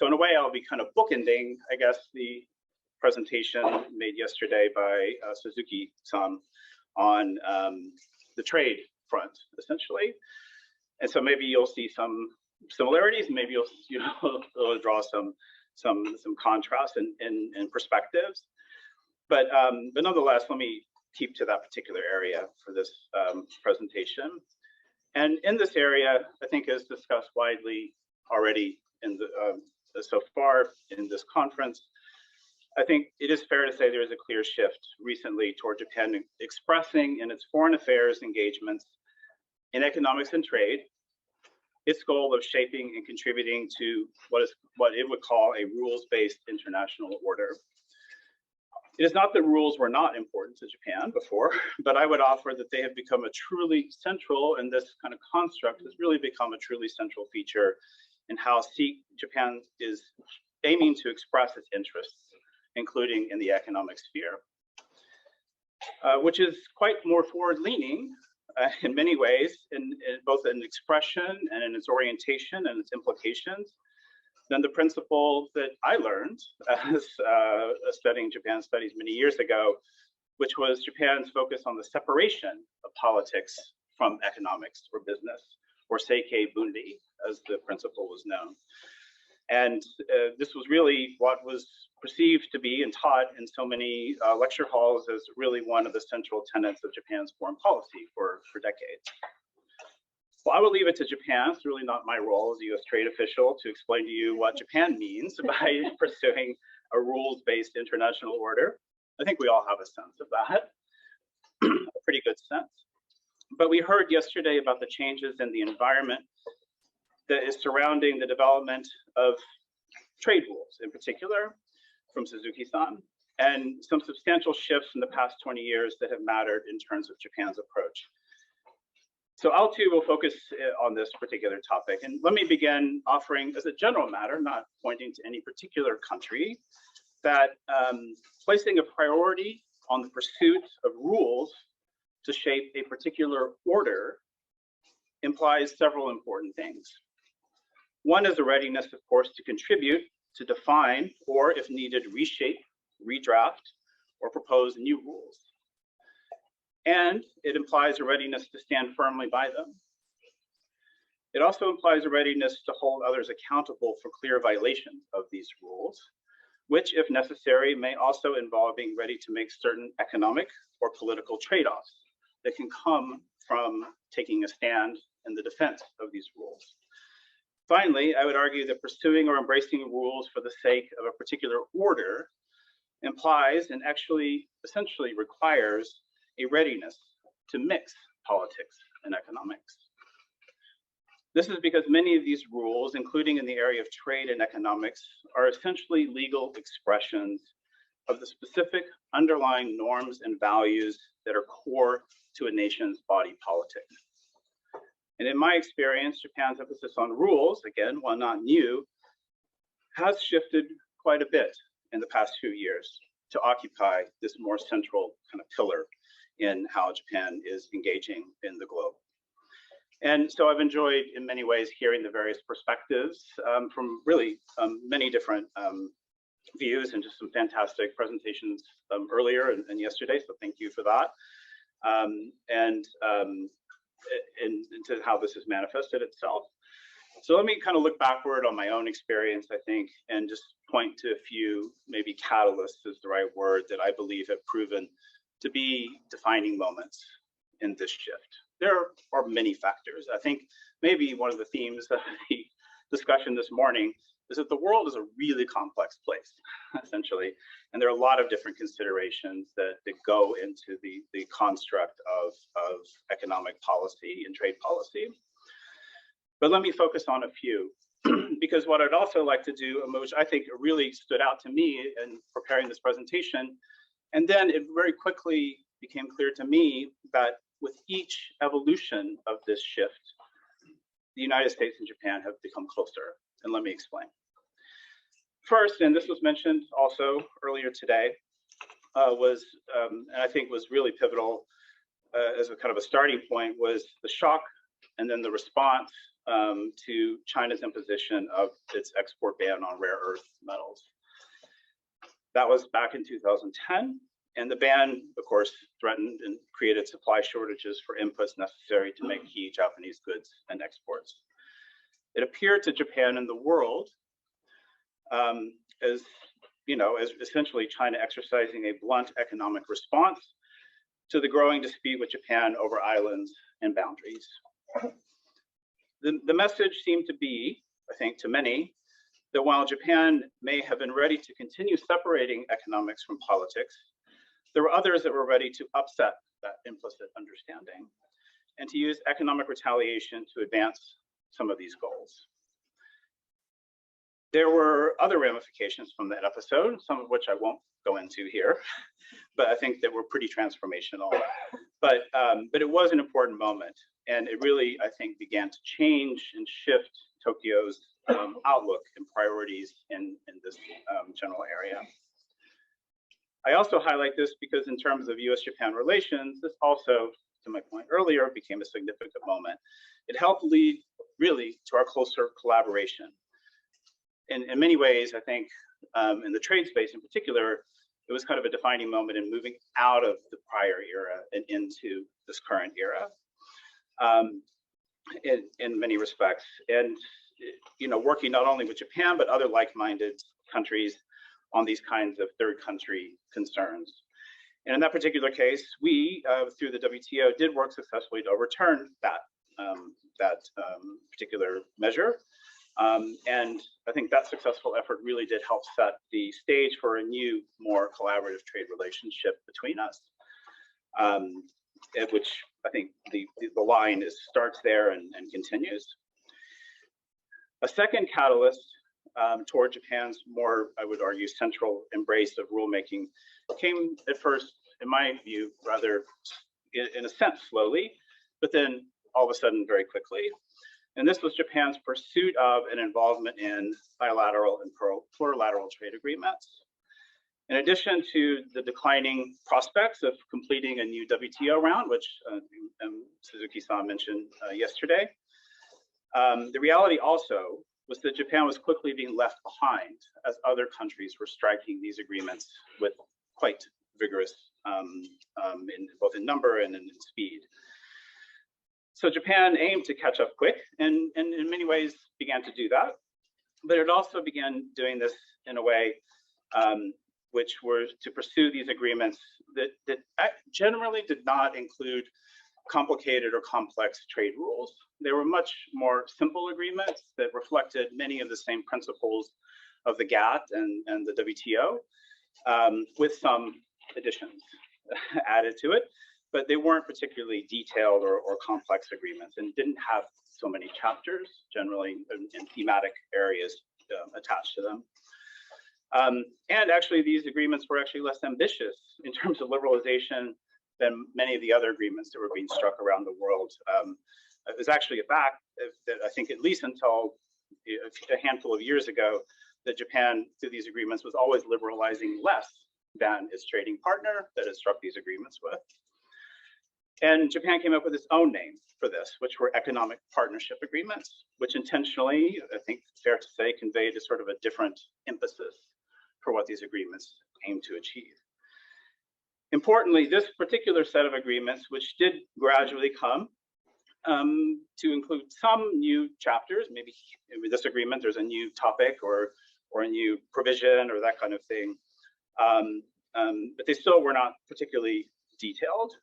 So in a way, I'll be kind of bookending, I guess, the presentation made yesterday by Suzuki-san on the trade front, essentially. And so maybe you'll see some similarities, maybe you'll draw some contrast and perspectives. But nonetheless, let me keep to that particular area for this presentation. And in this area, I think as discussed widely already in the so far in this conference, I think it is fair to say there is a clear shift recently toward Japan expressing in its foreign affairs engagements in economics and trade its goal of shaping and contributing to what it would call a rules-based international order. It is not that rules were not important to Japan before, but I would offer that they have become a truly central, and this kind of construct has really become a truly central feature in how Japan is aiming to express its interests, including in the economic sphere, which is quite more forward-leaning in many ways, in both in expression and in its orientation and its implications, than the principle that I learned as studying Japan studies many years ago, which was Japan's focus on the separation of politics from economics or business, or Seikei Bunri, as the principle was known. And this was really what was perceived to be and taught in so many lecture halls as really one of the central tenets of Japan's foreign policy for decades. Well, I will leave it to Japan. It's really not my role as a U.S. trade official to explain to you what Japan means by pursuing a rules-based international order. I think we all have a sense of that, a pretty good sense. But we heard yesterday about the changes in the environment that is surrounding the development of trade rules in particular from Suzuki-san, and some substantial shifts in the past 20 years that have mattered in terms of Japan's approach. So I'll too will focus on this particular topic. And let me begin offering as a general matter, not pointing to any particular country, that placing a priority on the pursuit of rules to shape a particular order implies several important things. One is a readiness, of course, to contribute, to define, or if needed, reshape, redraft, or propose new rules. And it implies a readiness to stand firmly by them. It also implies a readiness to hold others accountable for clear violations of these rules, which, if necessary, may also involve being ready to make certain economic or political trade-offs that can come from taking a stand in the defense of these rules. Finally, I would argue that pursuing or embracing rules for the sake of a particular order implies and actually essentially requires a readiness to mix politics and economics. This is because many of these rules, including in the area of trade and economics, are essentially legal expressions of the specific underlying norms and values that are core to a nation's body politic. And in my experience, Japan's emphasis on rules, again, while not new, has shifted quite a bit in the past few years to occupy this more central kind of pillar in how Japan is engaging in the globe. And so I've enjoyed, in many ways, hearing the various perspectives from really many different views, and just some fantastic presentations earlier and yesterday. So thank you for that. And into how this has manifested itself. So let me kind of look backward on my own experience, I think, and just point to a few, maybe catalysts is the right word, that I believe have proven to be defining moments in this shift. There are many factors. I think maybe one of the themes of the discussion this morning is that the world is a really complex place, essentially. And there are a lot of different considerations that go into the construct of economic policy and trade policy. But let me focus on a few, because what I'd also like to do, which I think really stood out to me in preparing this presentation, and then it very quickly became clear to me that with each evolution of this shift, the United States and Japan have become closer. And let me explain. First, and this was mentioned also earlier today, and I think was really pivotal as a kind of a starting point, was the shock and then the response to China's imposition of its export ban on rare earth metals. That was back in 2010, and the ban, of course, threatened and created supply shortages for inputs necessary to make key Japanese goods and exports. It appeared to Japan and the world as essentially China exercising a blunt economic response to the growing dispute with Japan over islands and boundaries. The message seemed to be, I think, to many, that while Japan may have been ready to continue separating economics from politics, there were others that were ready to upset that implicit understanding and to use economic retaliation to advance some of these goals. There were other ramifications from that episode, some of which I won't go into here, but I think that were pretty transformational. But it was an important moment, and it really, I think, began to change and shift Tokyo's outlook and priorities in this general area. I also highlight this because in terms of US-Japan relations, this also, to my point earlier, became a significant moment. It helped lead really to our closer collaboration. In many ways, I think, in the trade space in particular, it was kind of a defining moment in moving out of the prior era and into this current era in many respects. And working not only with Japan, but other like-minded countries on these kinds of third country concerns. And in that particular case, we, through the WTO, did work successfully to overturn that particular measure. And I think that successful effort really did help set the stage for a new, more collaborative trade relationship between us, at which I think the line starts there and continues. A second catalyst toward Japan's more, I would argue, central embrace of rulemaking came at first, in my view, rather, in a sense, slowly, but then all of a sudden very quickly. And this was Japan's pursuit of and involvement in bilateral and plurilateral trade agreements. In addition to the declining prospects of completing a new WTO round, which Suzuki-san mentioned yesterday, the reality also was that Japan was quickly being left behind as other countries were striking these agreements with quite vigorous, both in number and in speed. So Japan aimed to catch up quick and in many ways began to do that, but it also began doing this in a way which were to pursue these agreements that generally did not include complicated or complex trade rules. They were much more simple agreements that reflected many of the same principles of the GATT and the WTO, with some additions added to it, but they weren't particularly detailed or complex agreements and didn't have so many chapters, generally in thematic areas attached to them. And actually, these agreements were actually less ambitious in terms of liberalization than many of the other agreements that were being struck around the world. It was actually a fact that I think at least until a handful of years ago, that Japan, through these agreements, was always liberalizing less than its trading partner that it struck these agreements with. And Japan came up with its own name for this, which were economic partnership agreements, which intentionally, I think it's fair to say, conveyed a sort of a different emphasis for what these agreements aim to achieve. Importantly, this particular set of agreements, which did gradually come to include some new chapters, maybe with this agreement, there's a new topic or a new provision or that kind of thing, but they still were not particularly detailed.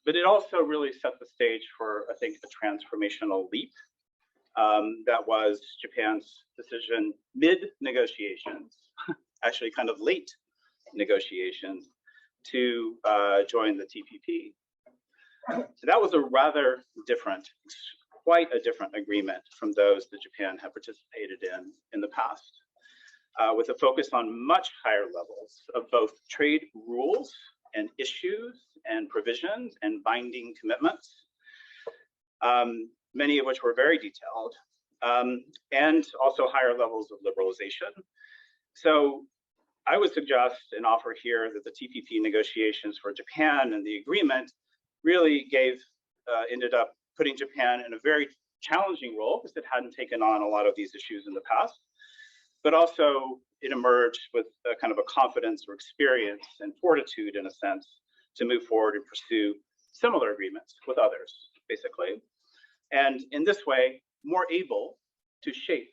But it also really set the stage for, I think, a transformational leap that was Japan's decision mid-negotiations, actually kind of late negotiations, to join the TPP. So that was a rather different, quite a different agreement from those that Japan had participated in the past, with a focus on much higher levels of both trade rules and issues and provisions and binding commitments, many of which were very detailed, and also higher levels of liberalization. So I would suggest and offer here that the TPP negotiations for Japan and the agreement really ended up putting Japan in a very challenging role because it hadn't taken on a lot of these issues in the past, but also it emerged with a kind of a confidence or experience and fortitude, in a sense, to move forward and pursue similar agreements with others, basically. And in this way, more able to shape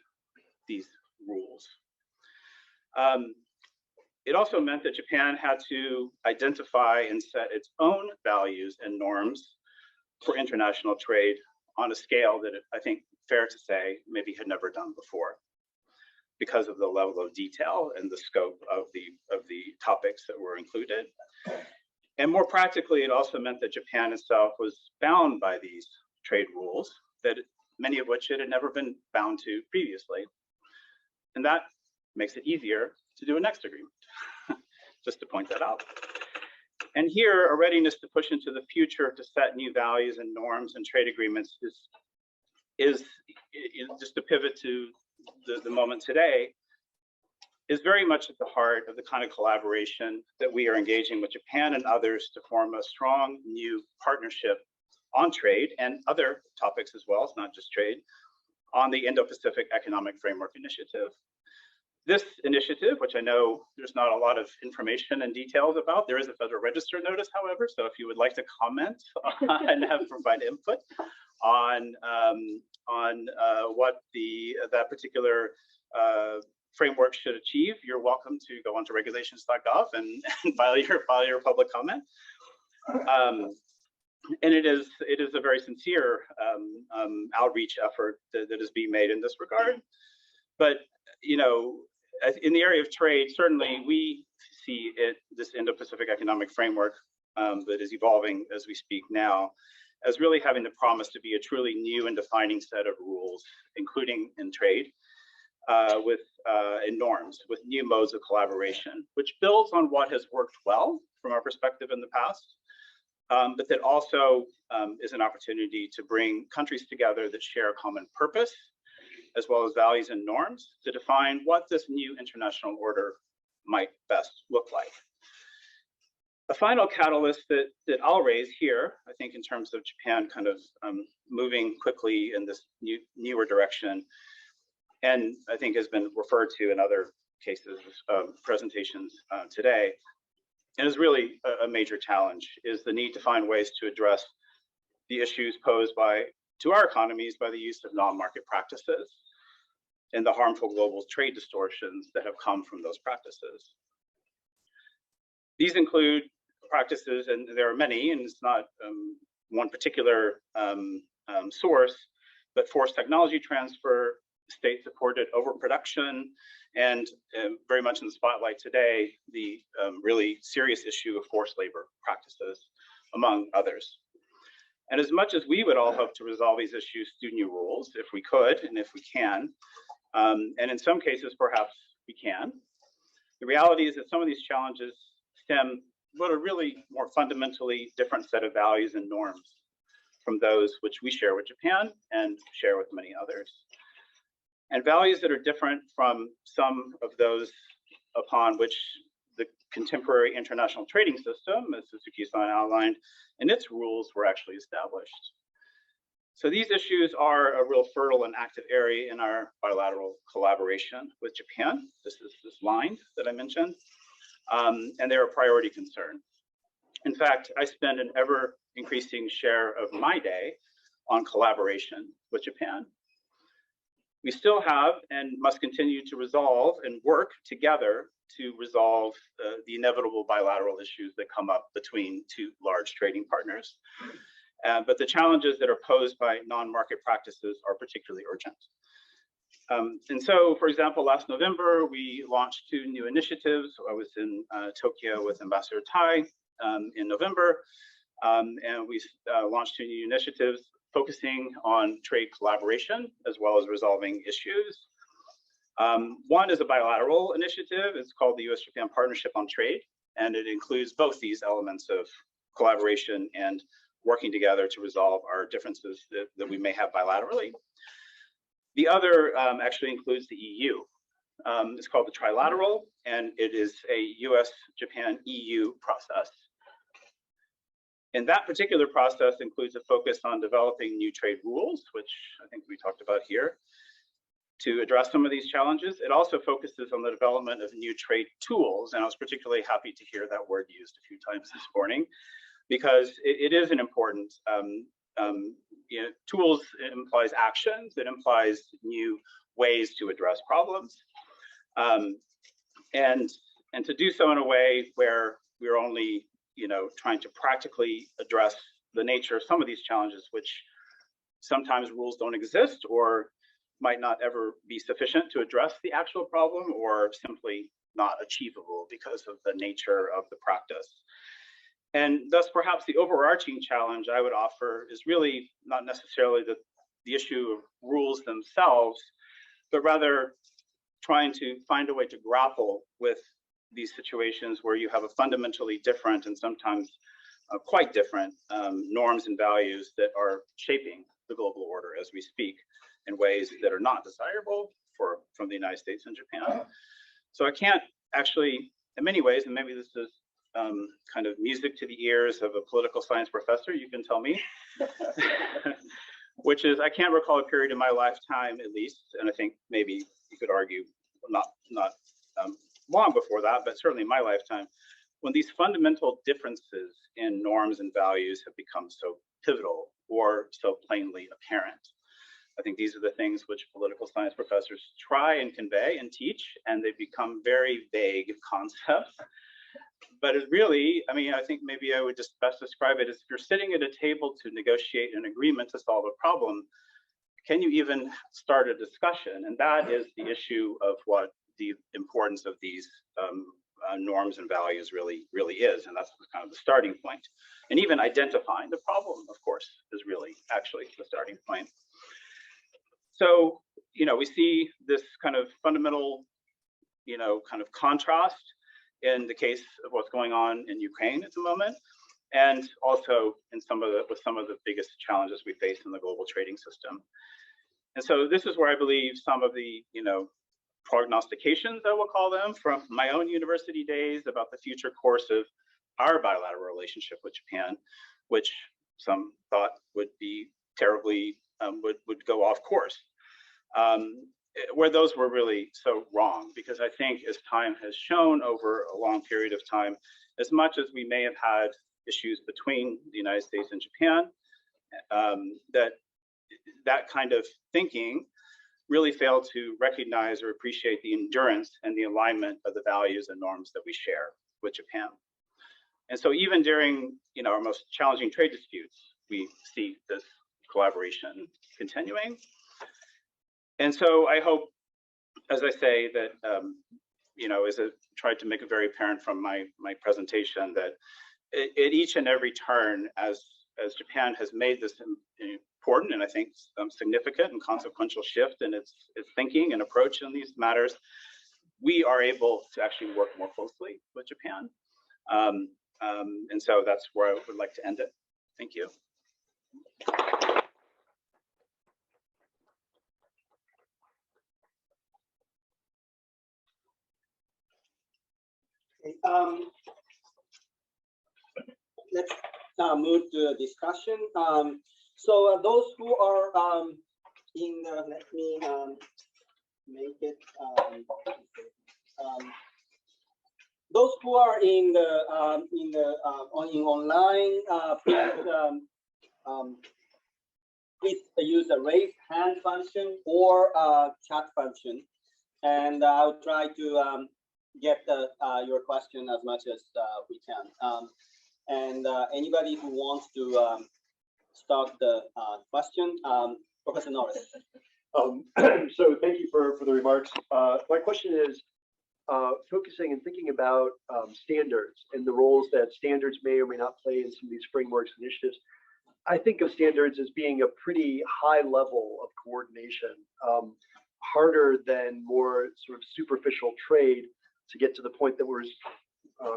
these rules. It also meant that Japan had to identify and set its own values and norms for international trade on a scale that I think fair to say maybe had never done before, because of the level of detail and the scope of the topics that were included. And more practically, it also meant that Japan itself was bound by these trade rules, that many of which it had never been bound to previously. And that makes it easier to do a next agreement, just to point that out. And here, a readiness to push into the future to set new values and norms and trade agreements is just to pivot to the moment today, is very much at the heart of the kind of collaboration that we are engaging with Japan and others to form a strong new partnership on trade and other topics as well, it's not just trade, on the Indo-Pacific Economic Framework Initiative. This initiative, which I know there's not a lot of information and details about, there is a Federal Register notice, however, so if you would like to comment and provide input on what that particular framework should achieve, you're welcome to go onto regulations.gov and file your public comment. And it is a very sincere outreach effort that is being made in this regard. But you know, in the area of trade, certainly we see this Indo-Pacific Economic Framework that is evolving as we speak now, as really having the promise to be a truly new and defining set of rules, including in trade, in norms, with new modes of collaboration, which builds on what has worked well from our perspective in the past, but that also is an opportunity to bring countries together that share a common purpose, as well as values and norms, to define what this new international order might best look like. A final catalyst that I'll raise here, I think in terms of Japan kind of moving quickly in this newer direction, and I think has been referred to in other cases, presentations today, and is really a major challenge, is the need to find ways to address the issues posed to our economies by the use of non-market practices and the harmful global trade distortions that have come from those practices. These include practices, and there are many, and it's not one particular source, but forced technology transfer, state-supported overproduction, and very much in the spotlight today, the really serious issue of forced labor practices, among others. And as much as we would all hope to resolve these issues through new rules, if we could and if we can, and in some cases perhaps we can, the reality is that some of these challenges stem what are really more fundamentally different set of values and norms from those which we share with Japan and share with many others. And values that are different from some of those upon which the contemporary international trading system, as Suzuki-san outlined, and its rules were actually established. So these issues are a real fertile and active area in our bilateral collaboration with Japan. This is this line that I mentioned, and they're a priority concern. In fact, I spend an ever increasing share of my day on collaboration with Japan. We still have and must continue to resolve and work together to resolve the inevitable bilateral issues that come up between two large trading partners. But the challenges that are posed by non-market practices are particularly urgent. And so, for example, last November, we launched 2 new initiatives. I was in Tokyo with Ambassador Tai in November, and we launched 2 new initiatives focusing on trade collaboration as well as resolving issues. One is a bilateral initiative. It's called the U.S.-Japan Partnership on Trade, and it includes both these elements of collaboration and working together to resolve our differences that we may have bilaterally. The other actually includes the EU. It's called the Trilateral, and it is a US-Japan-EU process. And that particular process includes a focus on developing new trade rules, which I think we talked about here, to address some of these challenges. It also focuses on the development of new trade tools. And I was particularly happy to hear that word used a few times this morning, because it is an important, tools implies actions, it implies new ways to address problems. And to do so in a way where we're only, trying to practically address the nature of some of these challenges, which sometimes rules don't exist or might not ever be sufficient to address the actual problem, or simply not achievable because of the nature of the practice. And thus, perhaps the overarching challenge I would offer is really not necessarily the issue of rules themselves, but rather trying to find a way to grapple with these situations where you have a fundamentally different and sometimes quite different norms and values that are shaping the global order as we speak in ways that are not desirable from the United States and Japan. So I can't actually, in many ways, and maybe this is kind of music to the ears of a political science professor, you can tell me, which is I can't recall a period in my lifetime, at least, and I think maybe you could argue not long before that, but certainly in my lifetime, when these fundamental differences in norms and values have become so pivotal or so plainly apparent. I think these are the things which political science professors try and convey and teach, and they become very vague concepts. But it really, I think maybe I would just best describe it as if you're sitting at a table to negotiate an agreement to solve a problem, can you even start a discussion? And that is the issue of what the importance of these norms and values really is. And that's kind of the starting point. And even identifying the problem, of course, is really actually the starting point. So, we see this kind of fundamental, kind of contrast in the case of what's going on in Ukraine at the moment, and also in with some of the biggest challenges we face in the global trading system. And so this is where I believe some of the, prognostications, I will call them, from my own university days about the future course of our bilateral relationship with Japan, which some thought would be terribly, would go off course, where those were really so wrong. Because I think as time has shown over a long period of time, as much as we may have had issues between the United States and Japan, that kind of thinking really failed to recognize or appreciate the endurance and the alignment of the values and norms that we share with Japan. And so even during our most challenging trade disputes, we see this collaboration continuing. And so I hope, as I say, that as I tried to make it very apparent from my presentation, that at each and every turn, as Japan has made this important and I think significant and consequential shift in its thinking and approach in these matters, we are able to actually work more closely with Japan. And so that's where I would like to end it. Thank you. Okay, let's move to the discussion. So those who are in the, let me make it. Those who are in online, please use the raise hand function or chat function, and I'll try to get your question as much as we can. And anybody who wants to start the question, Professor Norris. So thank you for the remarks. My question is focusing and thinking about standards and the roles that standards may or may not play in some of these frameworks initiatives. I think of standards as being a pretty high level of coordination, harder than more sort of superficial trade to get to the point that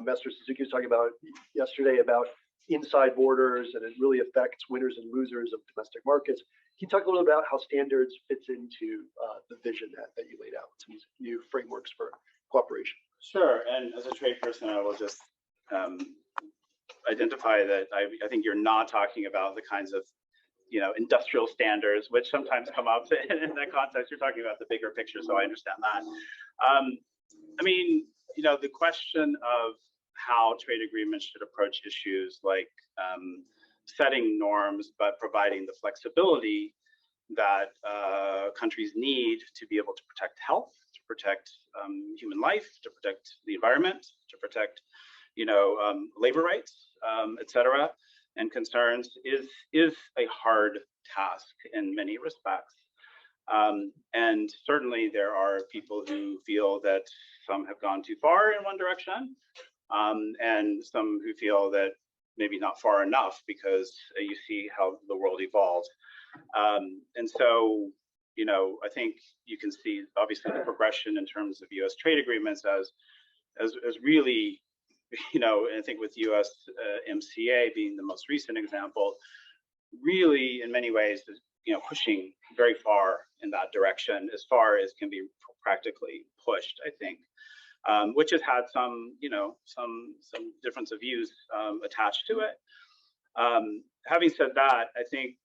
Master Suzuki was talking about yesterday about inside borders, and it really affects winners and losers of domestic markets. Can you talk a little about how standards fits into the vision that you laid out, some new frameworks for cooperation? Sure, and as a trade person, I will just identify that I think you're not talking about the kinds of, industrial standards, which sometimes come up in that context. You're talking about the bigger picture, so I understand that. I mean, the question of how trade agreements should approach issues like setting norms, but providing the flexibility that countries need to be able to protect health, to protect human life, to protect the environment, to protect, labor rights, et cetera, and concerns is a hard task in many respects. And certainly there are people who feel that some have gone too far in one direction, and some who feel that maybe not far enough because you see how the world evolved. And so, I think you can see obviously the progression in terms of U.S. trade agreements as really, I think with U.S. MCA being the most recent example, really in many ways, pushing very far in that direction as far as can be practically pushed, I think, which has had some, some difference of views attached to it. Having said that, I think,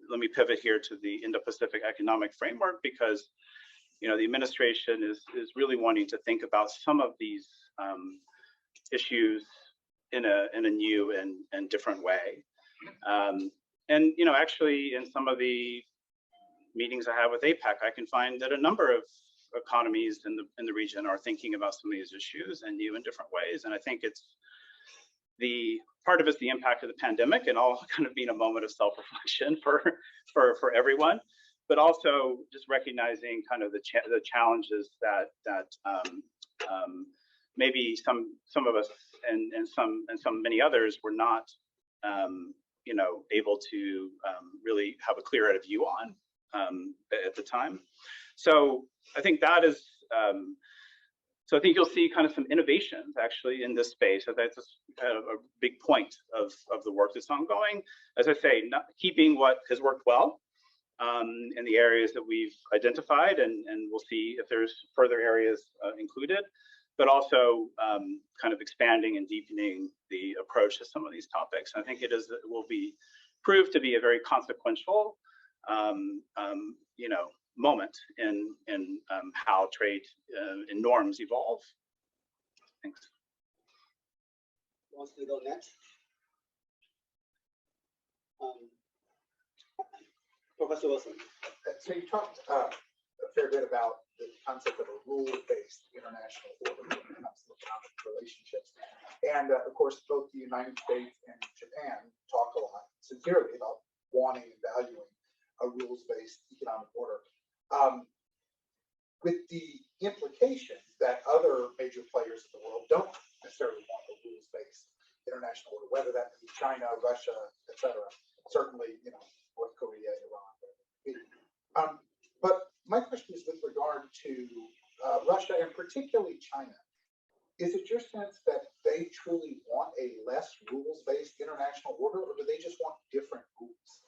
let me pivot here to the Indo-Pacific Economic Framework because, the administration is really wanting to think about some of these issues in a new and different way. And, actually in some of the meetings I have with APEC, I can find that a number of economies in the region are thinking about some of these issues in new and different ways. And I think it's part of it's the impact of the pandemic and all kind of being a moment of self-reflection for everyone, but also just recognizing kind of the challenges that maybe some of us and many others were not able to really have a clear-eyed view on at the time. So I think that is. So I think you'll see kind of some innovations actually in this space. So that's kind of a big point of the work that's ongoing. As I say, not keeping what has worked well in the areas that we've identified, and we'll see if there's further areas included, but also kind of expanding and deepening the approach to some of these topics. I think it will be proved to be a very consequential, moment in how trade and norms evolve. Thanks. Wants to go next? Professor Wilson. So you talked a fair bit about the concept of a rule-based international order when it comes to economic relationships. And of course, both the United States and Japan talk a lot sincerely about wanting and valuing a rules-based economic order. With the implication that other major players in the world don't necessarily want a rules-based international order, whether that be China, Russia, etc. Certainly, North Korea, Iran. But my question is with regard to Russia and particularly China. Is it your sense that they truly want a less rules-based international order, or do they just want different rules?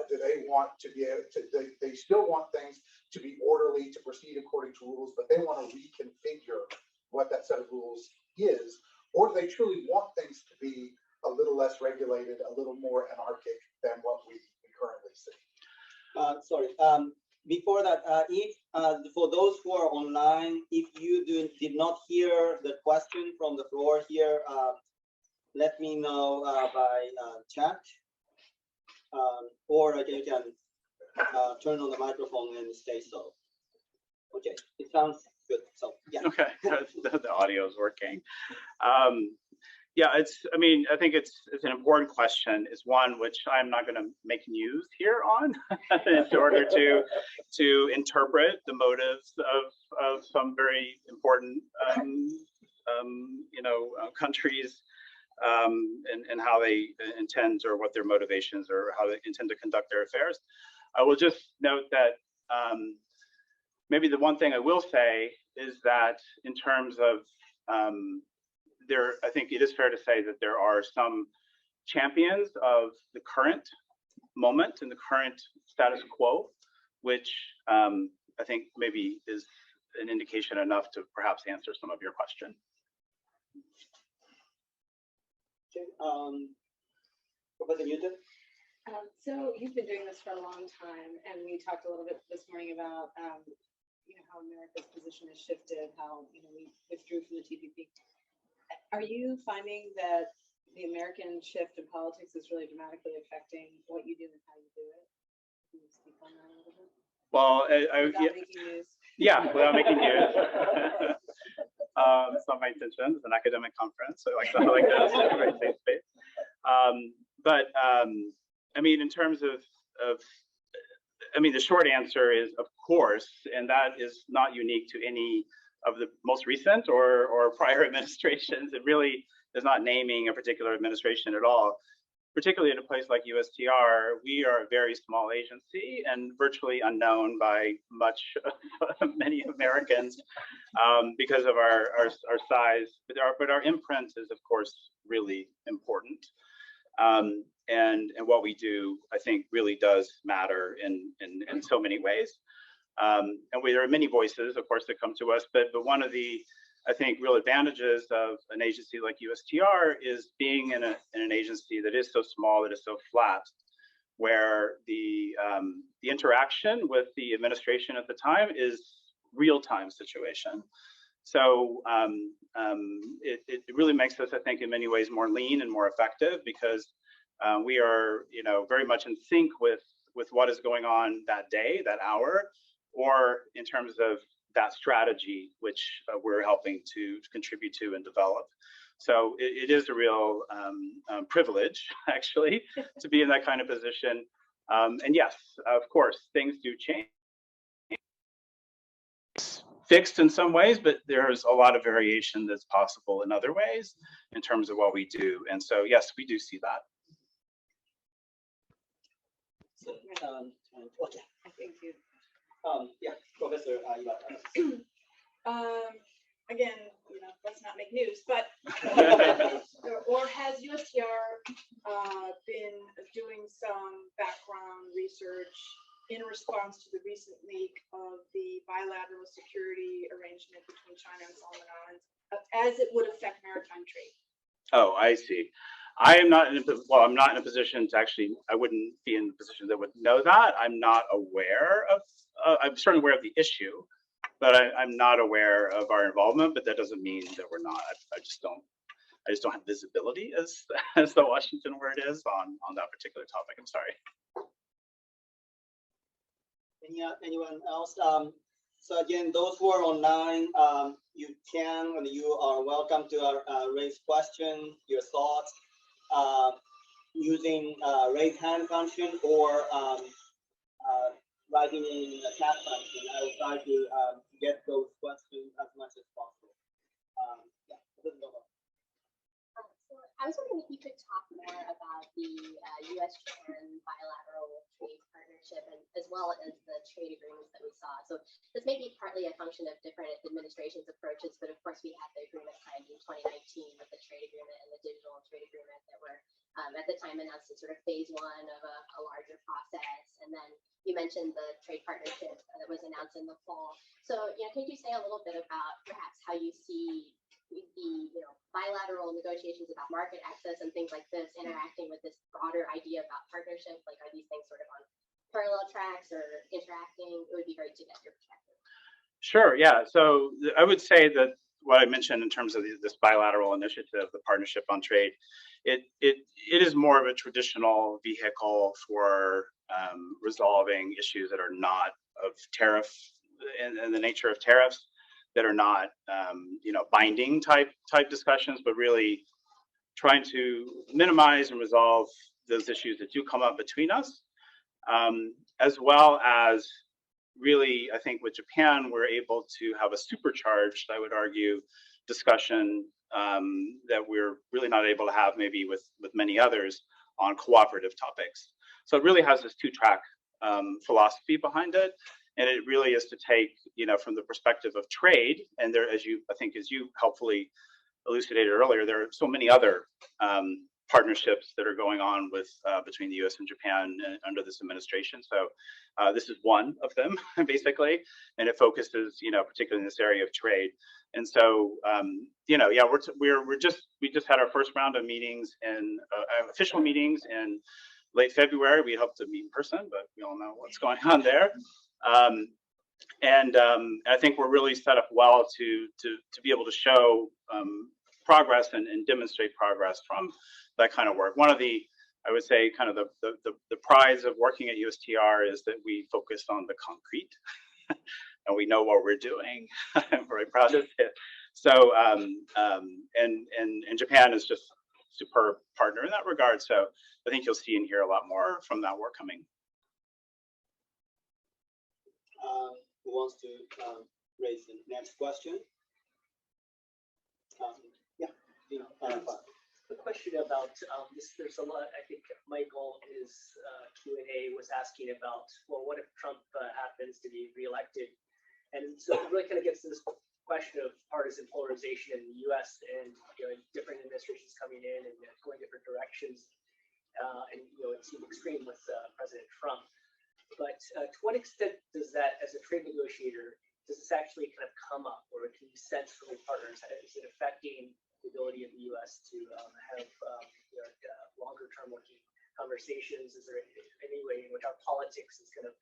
Do they want to be able to, they still want things to be orderly, to proceed according to rules, but they want to reconfigure what that set of rules is? Or do they truly want things to be a little less regulated, a little more anarchic than what we currently see? Sorry. Before that, if for those who are online, if you did not hear the question from the floor here, let me know by chat, or you can turn on the microphone and say so. Okay, it sounds good. So yeah. Okay, the audio is working. Yeah, I think it's an important question. It's one which I'm not going to make news here on in order to interpret the motives of some very important countries and how they intend, or what their motivations, or how they intend to conduct their affairs. I will just note that maybe the one thing I will say is that in terms of I think it is fair to say that there are some champions of the current moment and the current status quo, which I think maybe is an indication enough to perhaps answer some of your question. Okay, Professor Newton? So you've been doing this for a long time, and we talked a little bit this morning about, how America's position has shifted, how, we withdrew from the TPP. Are you finding that the American shift in politics is really dramatically affecting what you do and how you do it? Can you speak on that a little bit? Well, Without making news. yeah, without making news. It's not my intention. It's an academic conference, so I like something like this, very safe space. But I mean, in terms of, the short answer is, of course, and that is not unique to any of the most recent or prior administrations. It really is not naming a particular administration at all. Particularly in a place like USTR, we are a very small agency and virtually unknown by many Americans because of our size. But our imprint is, of course, really important. And what we do, I think, really does matter in so many ways. And there are many voices, of course, that come to us, but one of the, I think, real advantages of an agency like USTR is being in an agency that is so small, that is so flat, where the interaction with the administration at the time is real-time situation. So it really makes us, I think, in many ways more lean and more effective because we are, very much in sync with what is going on that day, that hour, or in terms of that strategy, which we're helping to contribute to and develop. So it is a real privilege, actually, to be in that kind of position. And yes, of course, things do change. It's fixed in some ways, but there's a lot of variation that's possible in other ways in terms of what we do. And so, yes, we do see that. So, okay. Thank you. Yeah, Professor Again, let's not make news, but or has USTR been doing some background research in response to the recent leak of the bilateral security arrangement between China and Solomon Islands, as it would affect maritime trade? Oh, I see. I'm not in a position to actually, I wouldn't be in the position that would know that. I'm not aware of, I'm certainly aware of the issue, but I'm not aware of our involvement, but that doesn't mean that we're not. I just don't have visibility as the Washington word is on that particular topic. I'm sorry. Anyone else? So again, those who are online, you are welcome to raise questions, your thoughts, using raise hand function or writing in the chat function. I will try to get those questions as much as possible. Yeah, So I was wondering if you could talk more about the US-Japan bilateral trade partnership as well as the trade agreements that we saw. So this may be partly a function of different administrations' approaches, but of course we had the agreement signed in 2019 with the trade agreement and the digital trade agreement that were at the time announced as sort of phase one of a larger process. And then you mentioned the trade partnership that was announced in the fall. So, can you say a little bit about perhaps how you see the bilateral negotiations about market access and things like this interacting with this broader idea about partnership? Like, are these things sort of on parallel tracks or interacting? It would be great to get your perspective. Sure. Yeah. So I would say that what I mentioned in terms of this bilateral initiative, the Partnership on Trade, it is more of a traditional vehicle for resolving issues that are not of tariff and the nature of tariffs, that are not binding type discussions, but really trying to minimize and resolve those issues that do come up between us, as well as really, I think with Japan, we're able to have a supercharged, I would argue, discussion that we're really not able to have maybe with many others on cooperative topics. So it really has this two-track philosophy behind it. And it really is to take, from the perspective of trade, and there, as you helpfully elucidated earlier, there are so many other partnerships that are going on with between the U.S. and Japan under this administration. So this is one of them, basically, and it focuses, particularly in this area of trade. And so, yeah, we just had our first round of meetings and official meetings in late February. We hope to meet in person, but we all know what's going on there. I think we're really set up well to be able to show progress and demonstrate progress from that kind of work. One of the, I would say, kind of the prize of working at USTR is that we focus on the concrete, and we know what we're doing. I'm very proud of it. So, and Japan is just a superb partner in that regard. So I think you'll see and hear a lot more from that work coming. Who wants to raise the next question? Yeah. The question about this, there's a lot. I think Michael in his Q&A was asking about, well, what if Trump happens to be reelected? And so it really kind of gets to this question of partisan polarization in the U.S. and different administrations coming in and going different directions. And it seemed extreme with President Trump. But to what extent does that, as a trade negotiator, does this actually kind of come up, or can you sense from your partners, is it affecting the ability of the U.S. to have longer-term working conversations? Is there any way in which our politics is kind of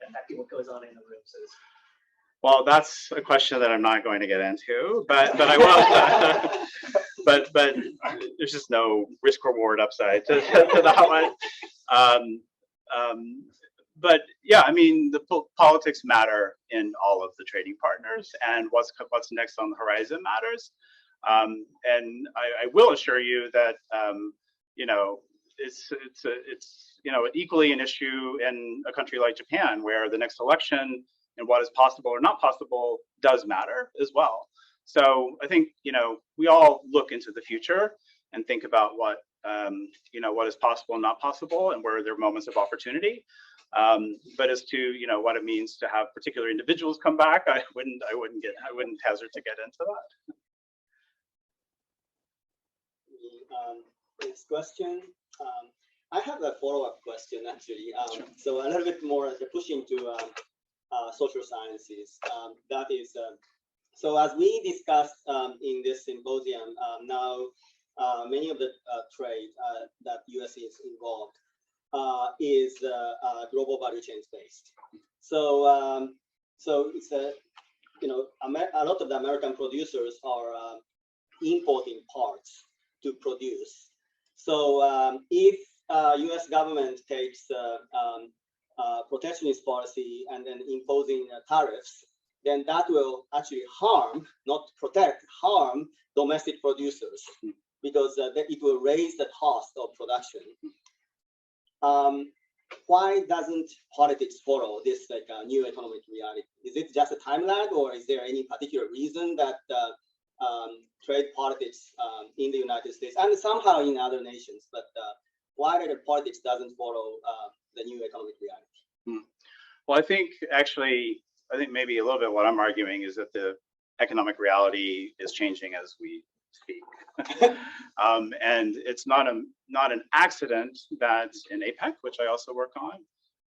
affecting what goes on in the room? So well, that's a question that I'm not going to get into, but I will. but there's just no risk reward upside to that one. But yeah, I mean, the politics matter in all of the trading partners, and what's next on the horizon matters. And I will assure you that it's equally an issue in a country like Japan, where the next election and what is possible or not possible does matter as well. So I think we all look into the future and think about what is possible and not possible, and where there are moments of opportunity. But as to what it means to have particular individuals come back, I wouldn't hazard to get into that. Next question. I have a follow-up question actually. Sure. So a little bit more pushing to social sciences. That is, so as we discussed in this symposium, now many of the trade that US is involved is global value chains based. So so it's a lot of the American producers are importing parts to produce. So if US government takes protectionist policy and then imposing tariffs, then that will actually harm, not protect, harm domestic producers, because it will raise the cost of production. Why doesn't politics follow this new economic reality? Is it just a time lag, or is there any particular reason that trade politics in the United States and somehow in other nations, but why the politics doesn't follow the new economic reality? Well, I think maybe a little bit what I'm arguing is that the economic reality is changing as we speak. And it's not an accident that in APEC, which I also work on,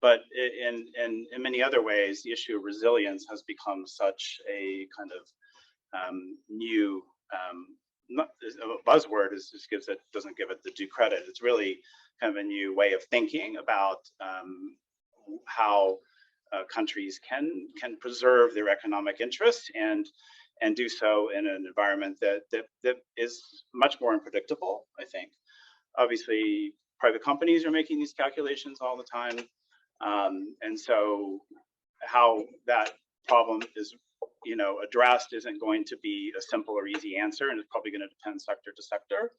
but in many other ways, the issue of resilience has become such a kind of new a buzzword. Doesn't give it the due credit. It's really kind of a new way of thinking about how countries can preserve their economic interests and do so in an environment that is much more unpredictable, I think. Obviously, private companies are making these calculations all the time. And so how that problem is addressed isn't going to be a simple or easy answer, and it's probably going to depend sector to sector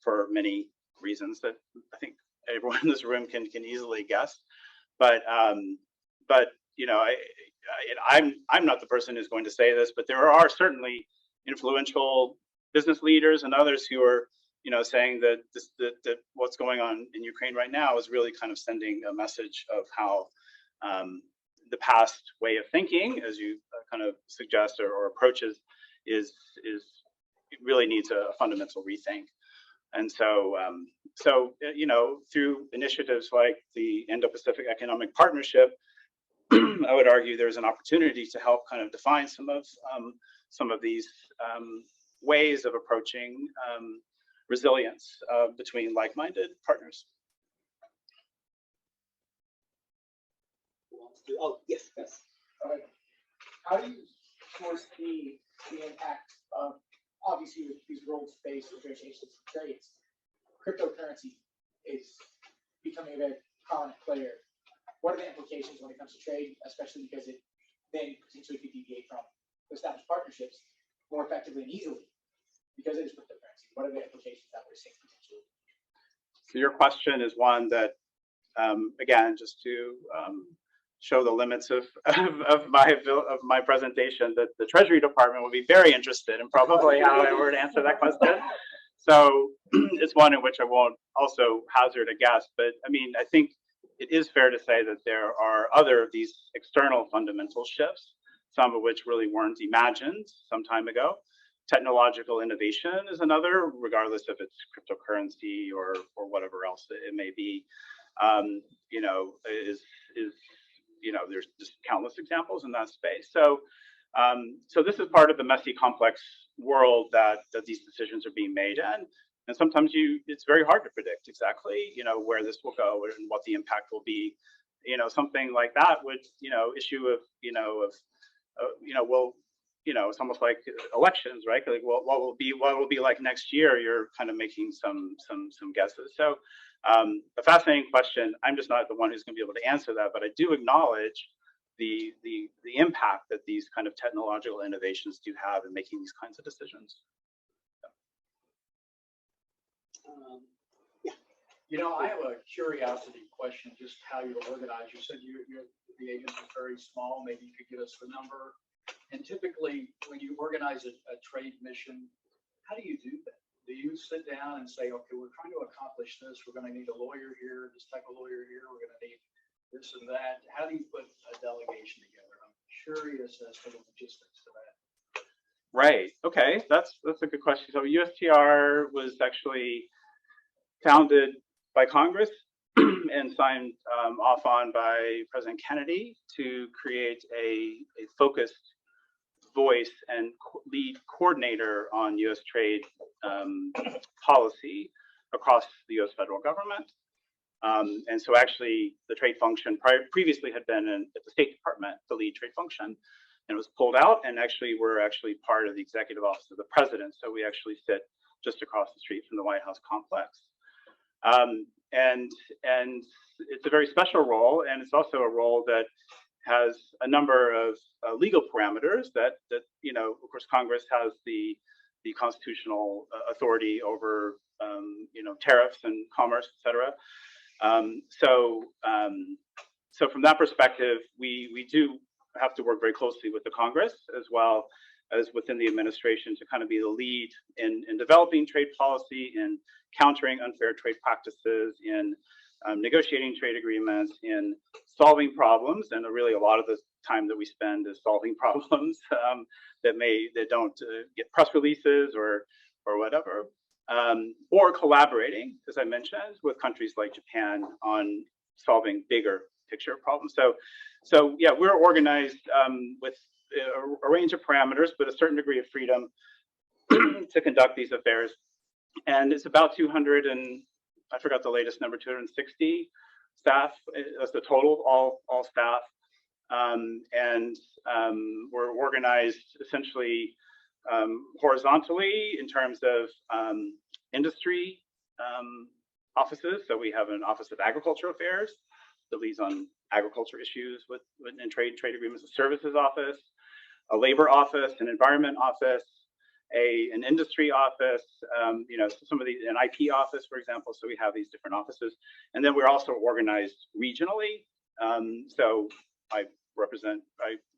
for many reasons that I think everyone in this room can easily guess. But I'm not the person who's going to say this, but there are certainly influential business leaders and others who are saying that that what's going on in Ukraine right now is really kind of sending a message of how the past way of thinking, as you kind of suggest or approaches, is really needs a fundamental rethink. And so, you know, through initiatives like the Indo-Pacific Economic Partnership, I would argue there's an opportunity to help kind of define some of these ways of approaching resilience between like-minded partners. Who wants to- Oh, yes, yes. How do you foresee the impact of, obviously, with these rules-based negotiations and trades? Cryptocurrency is becoming a very prominent player. What are the implications when it comes to trade, especially because it then potentially could deviate from established partnerships more effectively and easily because it is cryptocurrency? What are the implications that we're seeing potentially? So your question is one that, again, just to show the limits of my presentation, that the Treasury Department will be very interested in probably how I were to answer that question. So it's one in which I won't also hazard a guess, but I mean, I think it is fair to say that there are other of these external fundamental shifts, some of which really weren't imagined some time ago. Technological innovation is another, regardless if it's cryptocurrency or whatever else it may be. You know, you know, there's just countless examples in that space. So, so this is part of the messy, complex world that these decisions are being made in. And sometimes it's very hard to predict exactly, you know, where this will go and what the impact will be. You know, something like that would, you know, issue of, you know, well, you know, it's almost like elections, right? Like, well, what will be like next year? You're kind of making some guesses. So, a fascinating question. I'm just not the one who's going to be able to answer that, but I do acknowledge the impact that these kind of technological innovations do have in making these kinds of decisions. Yeah. You know, I have a curiosity question, just how you're organized. You said the agency is very small. Maybe you could give us the number. And typically, when you organize a trade mission, how do you do that? Do you sit down and say, okay, we're trying to accomplish this. We're going to need a lawyer here, this type of lawyer here. We're going to need this and that. How do you put a delegation together? I'm curious as to the logistics of that. Right. Okay. That's a good question. So USTR was actually founded by Congress and signed off on by President Kennedy to create a focused voice and lead coordinator on U.S. trade policy across the U.S. federal government. And so actually the trade function previously had been at the State Department, the lead trade function, and it was pulled out, and actually we're actually part of the Executive Office of the President. So we actually sit just across the street from the White House complex. And it's a very special role, and it's also a role that has a number of legal parameters that you know, of course, Congress has the constitutional authority over you know, tariffs and commerce, et cetera. So from that perspective, we do have to work very closely with the Congress as well as within the administration to kind of be the lead in developing trade policy, in countering unfair trade practices, in negotiating trade agreements, in solving problems. And really a lot of the time that we spend is solving problems that don't get press releases or whatever, or collaborating, as I mentioned, with countries like Japan on solving bigger picture problems. So yeah, we're organized with a range of parameters, but a certain degree of freedom to conduct these affairs. And it's about 200 and I forgot the latest number, 260 staff. That's the total, all staff. We're organized essentially horizontally in terms of industry offices. So we have an Office of Agricultural Affairs that leads on agriculture issues and trade agreements, a services office, a labor office, an environment office, an industry office, you know, some of these, an IP office, for example. So we have these different offices, and then we're also organized regionally. So I'm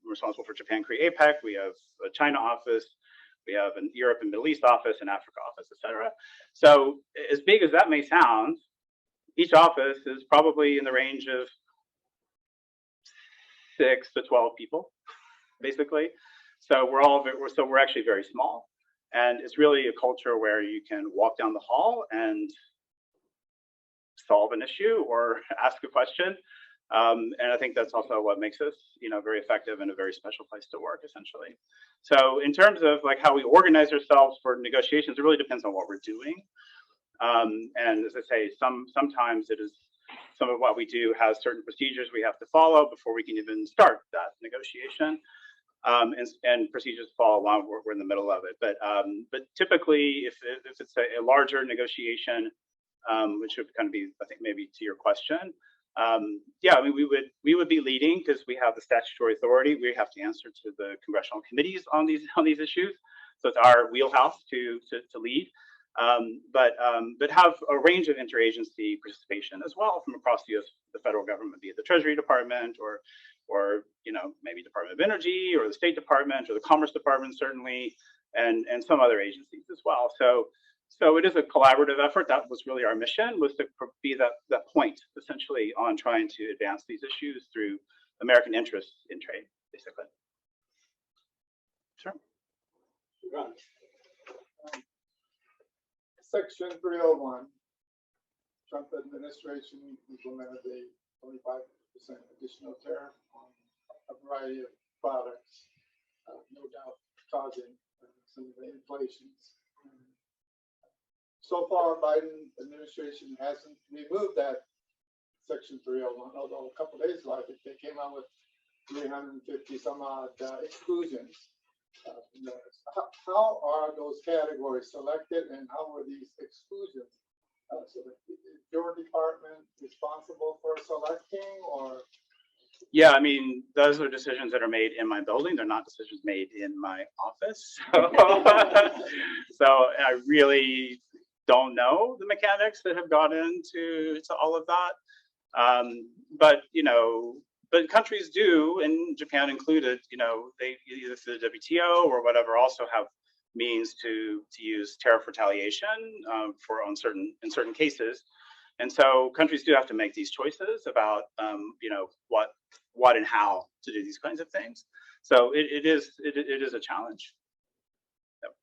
responsible for Japan, Korea, APEC. We have a China office. We have an Europe and Middle East office, an Africa office, et cetera. So as big as that may sound, each office is probably in the range of 6 to 12 people, basically. So we're actually very small. And it's really a culture where you can walk down the hall and solve an issue or ask a question. And I think that's also what makes us, very effective and a very special place to work, essentially. So in terms of like how we organize ourselves for negotiations, it really depends on what we're doing. And as I say, sometimes it is some of what we do has certain procedures we have to follow before we can even start that negotiation. And procedures follow along. We're in the middle of it. But typically, if it's a larger negotiation, which would kind of be, I think, maybe to your question, yeah, I mean, we would be leading because we have the statutory authority. We have to answer to the congressional committees on these issues. So it's our wheelhouse to lead. But have a range of interagency participation as well from across the federal government, be it the Treasury Department or maybe Department of Energy or the State Department or the Commerce Department, certainly, and some other agencies as well. So it is a collaborative effort. That was really our mission, was to be that point, essentially, on trying to advance these issues through American interests in trade, basically. Sure. Section 301, Trump administration implemented a 25% additional tariff on a variety of products, no doubt causing some of the inflations. So far, Biden administration hasn't removed that Section 301, although a couple days ago, I think they came out with 350 some odd exclusions. How are those categories selected, and how are these exclusions? So is your department responsible for selecting, or? Yeah, I mean, those are decisions that are made in my building. They're not decisions made in my office. So I really don't know the mechanics that have gone into all of that. But countries do, and Japan included, they either through the WTO or whatever also have means to use tariff retaliation in certain cases. And so countries do have to make these choices about what and how to do these kinds of things. So it is a challenge. Yep.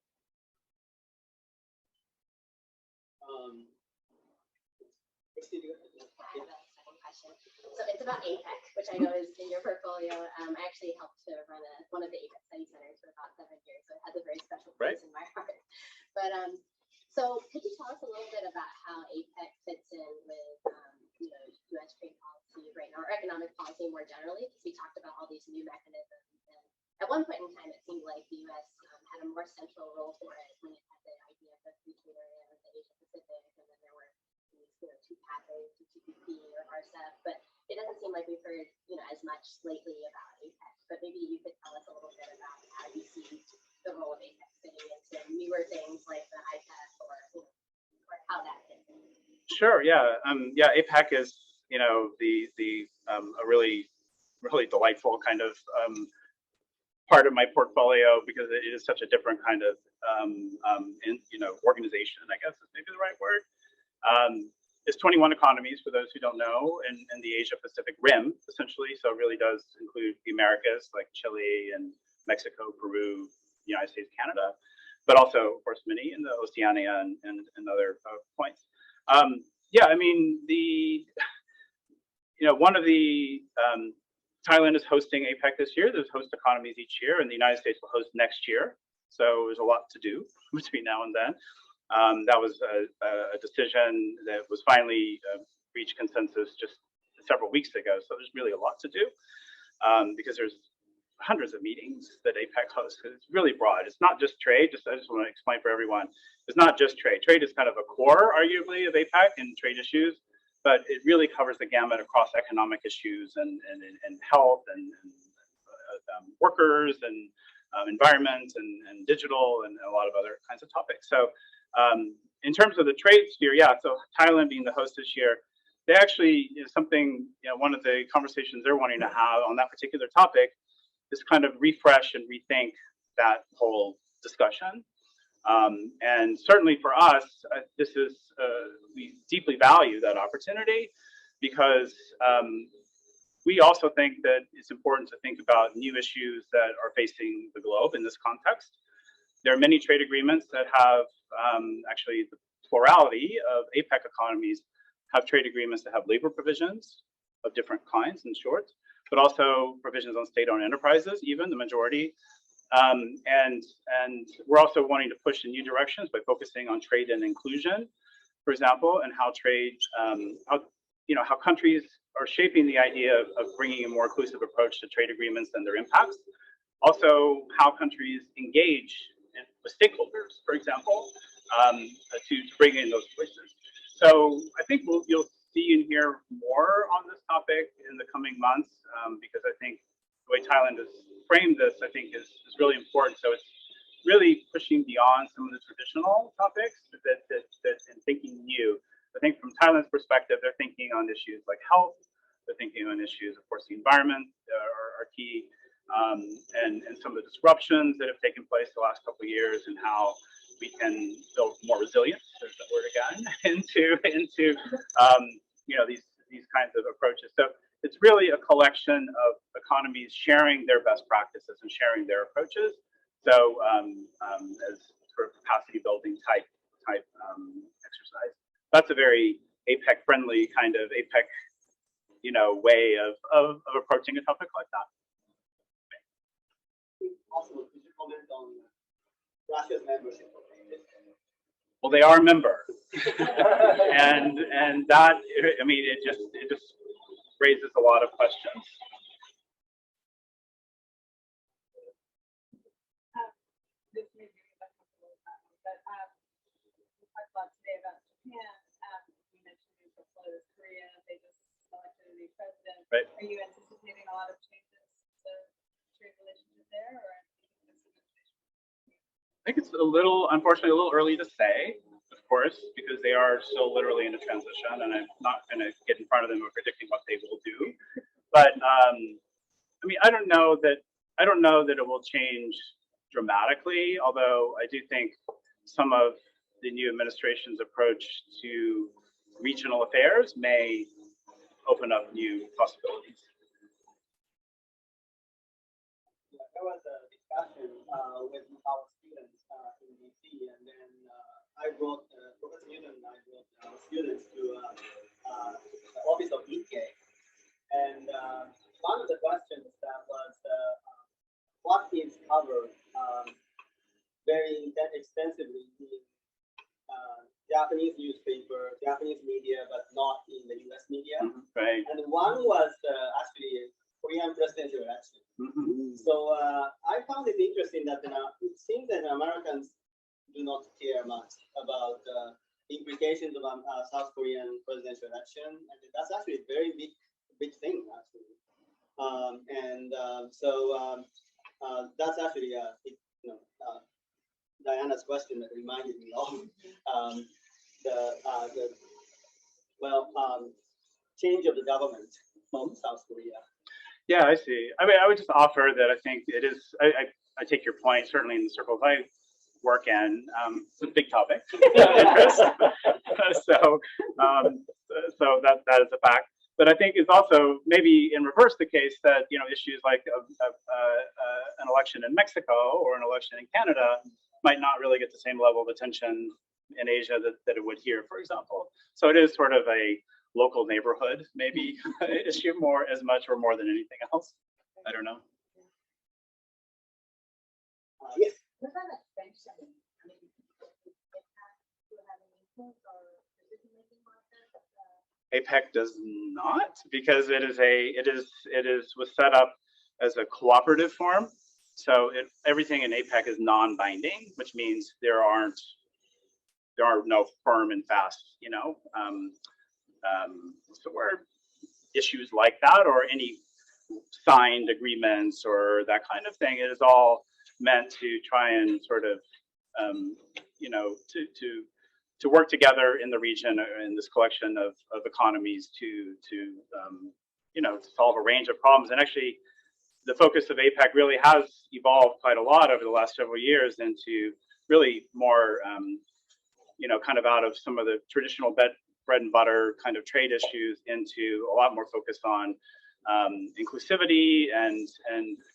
So it's about APEC, which I know is in your portfolio. I actually helped to run one of the APEC study centers for about 7 years, so it has a very special place in my heart. But so could you tell us a little bit about how APEC fits in with U.S. trade policy right now, or economic policy more generally? Because we talked about all these new mechanisms, and at one point in time, it seemed like the U.S. Had a more central role for it when it had the idea of the free trade area of the Asia Pacific, and then there were these two pathways to TPP or RCEP, but it doesn't seem like we've heard as much lately about APEC. But maybe you could tell us a little bit about how you see the role of APEC fitting into newer things like the IPEF or how that fits in. Sure. Yeah. APEC is a really delightful kind of part of my portfolio because it is such a different kind of organization, I guess is maybe the right word. It's 21 economies, for those who don't know, and the Asia Pacific Rim, essentially. So it really does include the Americas, like Chile and Mexico, Peru, United States, Canada, but also, of course, many in the Oceania and other points. Yeah, I mean, one of the, Thailand is hosting APEC this year. There's host economies each year, and the United States will host next year. So there's a lot to do between now and then. That was a decision that was finally reached consensus just several weeks ago. So there's really a lot to do because there's hundreds of meetings that APEC hosts. It's really broad. It's not just trade. I just want to explain for everyone. It's not just trade. Trade is kind of a core, arguably, of APEC and trade issues, but it really covers the gamut across economic issues and health and workers and environment and digital and a lot of other kinds of topics. So in terms of the trade sphere, yeah, so Thailand being the host this year, they actually, one of the conversations they're wanting to have on that particular topic is kind of refresh and rethink that whole discussion. And certainly for us, we deeply value that opportunity because we also think that it's important to think about new issues that are facing the globe in this context. There are many trade agreements that have actually the plurality of APEC economies have trade agreements that have labor provisions of different kinds and sorts, but also provisions on state-owned enterprises, even the majority. And we're also wanting to push in new directions by focusing on trade and inclusion, for example, and how trade, how countries are shaping the idea of bringing a more inclusive approach to trade agreements and their impacts. Also, how countries engage with stakeholders, for example, to bring in those choices. So I think you'll see and hear more on this topic in the coming months, because I think the way Thailand has framed this, I think is really important. So it's really pushing beyond some of the traditional topics that and thinking new. I think from Thailand's perspective, they're thinking on issues like health. They're thinking on issues, of course, the environment are key, and some of the disruptions that have taken place the last couple of years, and how we can build more resilience, there's that word again, into these kinds of approaches. So it's really a collection of economies sharing their best practices and sharing their approaches. So as sort of capacity building type exercise. That's a very APEC friendly kind of APEC, way of approaching a topic like that. Also, could you comment on Russia's membership of APEC? Well, they are a member, and that, I mean, it just raises a lot of questions. This may be a couple of times, but we talked a lot today about Japan. You mentioned your portfolio is Korea. They just elected a new president. Right. Are you anticipating a lot of changes to trade relationship there, or? I think it's unfortunately, a little early to say, of course, because they are still literally in a transition, and I'm not going to get in front of them or predicting what they will do. But I mean, I don't know that it will change dramatically. Although I do think some of the new administration's approach to regional affairs may open up new possibilities. There was a discussion with our students in DC, and then I brought Professor Newton and I brought students to the office of Nikkei, and one of the questions that was what is covered very extensively in Japanese newspaper, Japanese media, but not in the U.S. media. Right. And one was actually Korean presidential election. So I found it interesting that it seems that Americans do not care much about the implications of South Korean presidential election, and that's actually a very big thing, actually. So that's actually Diana's question that reminded me of change of the government of South Korea. Yeah, I see. I mean, I would just offer that I think it is. I take your point. Certainly in the circles I work in, it's a big topic. So that is a fact. But I think it's also maybe in reverse the case that issues like an election in Mexico or an election in Canada might not really get the same level of attention in Asia that it would here, for example. So it is sort of a local neighborhood maybe issue as much or more than anything else. I don't know. Yes. What about extension? I mean, do have an influence or decision-making process? APEC does not, because it was set up as a cooperative form. So everything in APEC is non-binding, which means there are no firm and fast, so where issues like that or any signed agreements or that kind of thing, it is all meant to try and sort of, to work together in the region in this collection of economies to solve a range of problems. And actually, the focus of APEC really has evolved quite a lot over the last several years into really more, kind of out of some of the traditional bread and butter kind of trade issues into a lot more focus on inclusivity and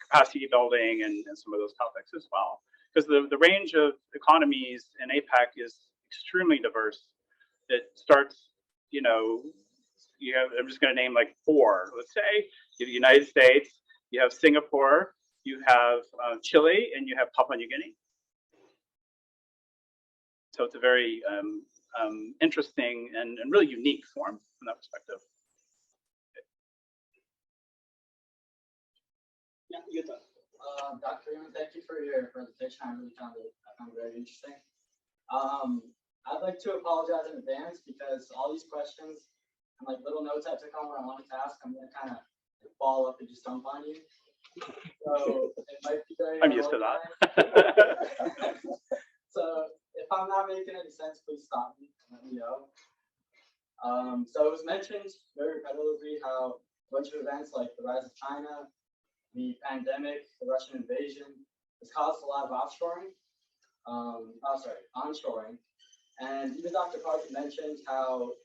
capacity building and some of those topics as well. because the range of economies in APEC is extremely diverse. It starts, you know, you have, I'm just going to name like 4, let's say. You have the United States, you have Singapore, you have Chile, and you have Papua New Guinea. So it's a very interesting and really unique form from that perspective. Yeah, Utah. Dr. Yoon, thank you for your presentation. I really found it very interesting. I'd like to apologize in advance because all these questions and like little notes I took on what I wanted to ask, I'm gonna kind of follow up and just dump on you. So it might be very. I'm used to that. So if I'm not making any sense, please stop me and let me know. So it was mentioned very repetitively how a bunch of events like the rise of China, the pandemic, the Russian invasion has caused a lot of onshoring. And even Dr. Park mentioned how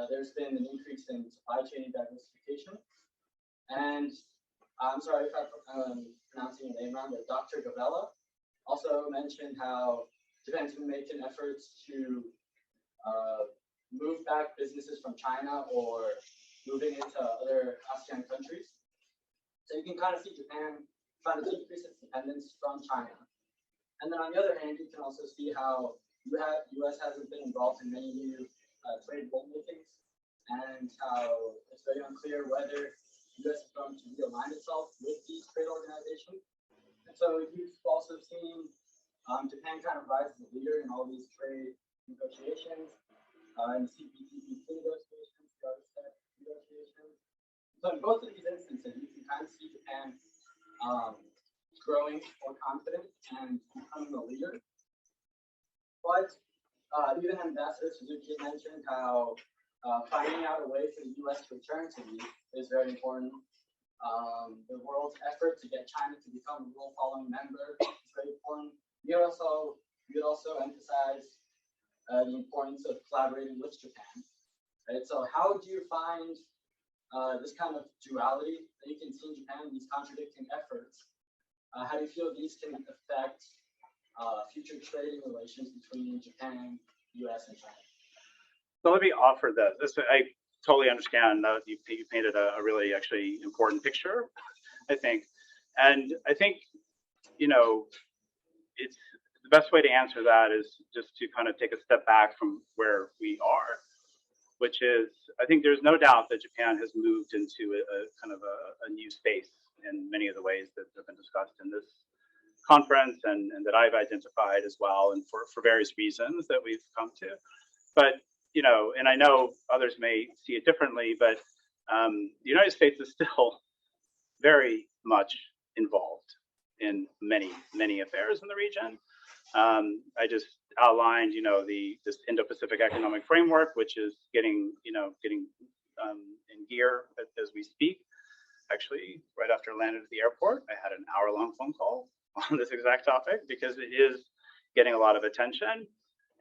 there's been an increase in supply chain diversification. And I'm sorry if I'm pronouncing your name wrong, but Dr. Gavella also mentioned how Japan's been making efforts to move back businesses from China or moving into other ASEAN countries. So you can kind of see Japan trying to decrease its dependence from China. And then on the other hand, you can also see how U.S. hasn't been involved in many new trade rulemakings, and how it's very unclear whether the U.S. is going to realign itself with these trade organizations. And so you've also seen Japan kind of rise as a leader in all these trade negotiations, in CPTPP negotiations, the RCEP negotiations. So in both of these instances, you can kind of see Japan growing more confident and becoming a leader. But even Ambassador Suzuki mentioned how finding out a way for the U.S. to return to these is very important. The world's effort to get China to become a rule-following member is very important. We would also emphasize the importance of collaborating with Japan. Right? So how do you find this kind of duality that you can see in Japan, these contradicting efforts? How do you feel these can affect future trading relations between Japan, US, and China? So let me offer this. I totally understand that you painted a really actually important picture, I think. And I think, you know, it's the best way to answer that is just to kind of take a step back from where we are, which is, I think there's no doubt that Japan has moved into a kind of a new space in many of the ways that have been discussed in this conference and that I've identified as well, and for various reasons that we've come to. But, you know, and I know others may see it differently, but the United States is still very much involved in many affairs in the region. I just outlined, you know, this Indo-Pacific Economic Framework, which is getting in gear as we speak. Actually, right after I landed at the airport, I had an hour-long phone call on this exact topic because it is getting a lot of attention.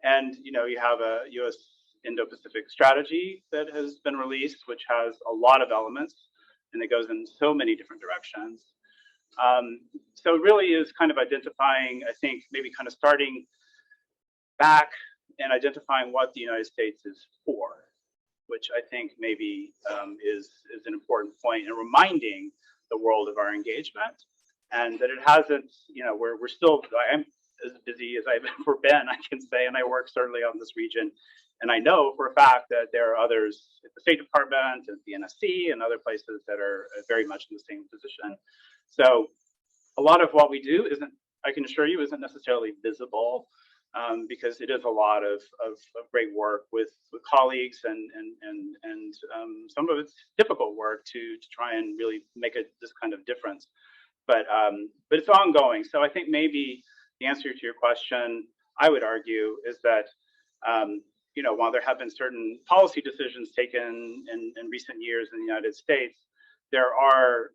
And, you know, you have a U.S. Indo-Pacific strategy that has been released, which has a lot of elements and it goes in so many different directions. So it really is kind of identifying, I think, maybe kind of starting back and identifying what the United States is for, which I think maybe is an important point, and reminding the world of our engagement, and that it hasn't, you know, we're still, I'm as busy as I've ever been, I can say, and I work certainly on this region. And I know for a fact that there are others at the State Department, at the NSC, and other places that are very much in the same position. So a lot of what we do isn't, I can assure you, isn't necessarily visible, because it is a lot of great work with colleagues, and some of it's difficult work to try and really make this kind of difference. But it's ongoing. So I think maybe the answer to your question, I would argue, is that you know, while there have been certain policy decisions taken in recent years in the United States, there are,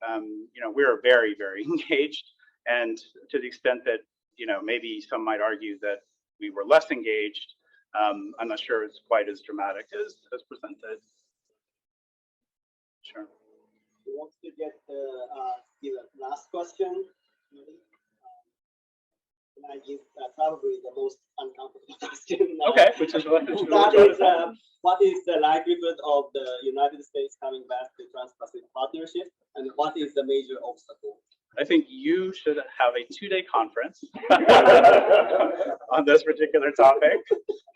you know, we're very, very engaged. And to the extent that, you know, maybe some might argue that we were less engaged, I'm not sure it's quite as dramatic as presented. Sure. Who wants to get the last question? I give probably the most uncomfortable question. Okay, which is what. That is, what is the likelihood of the United States coming back to Trans-Pacific Partnership, and what is the major obstacle? I think you should have a 2-day conference on this particular topic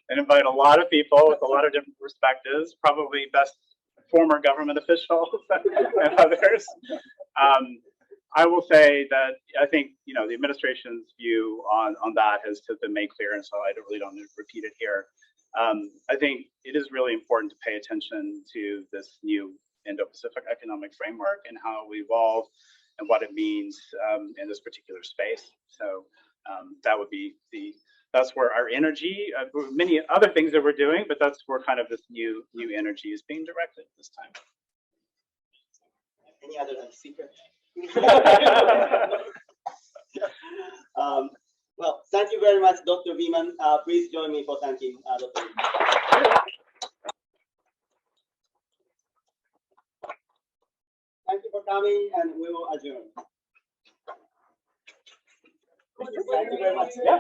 and invite a lot of people with a lot of different perspectives, probably best former government officials and others. I will say that I think, you know, the administration's view on that has been made clear, and so I really don't need to repeat it here. I think it is really important to pay attention to this new Indo-Pacific economic framework and how we evolve and what it means in this particular space. So that would be that's where our energy, many other things that we're doing, but that's where kind of this new energy is being directed this time. Any other than secret? Well, thank you very much, Dr. Beeman. Please join me for thanking Dr. Beeman. Thank you for coming, and we will adjourn. Thank you very much. Yeah.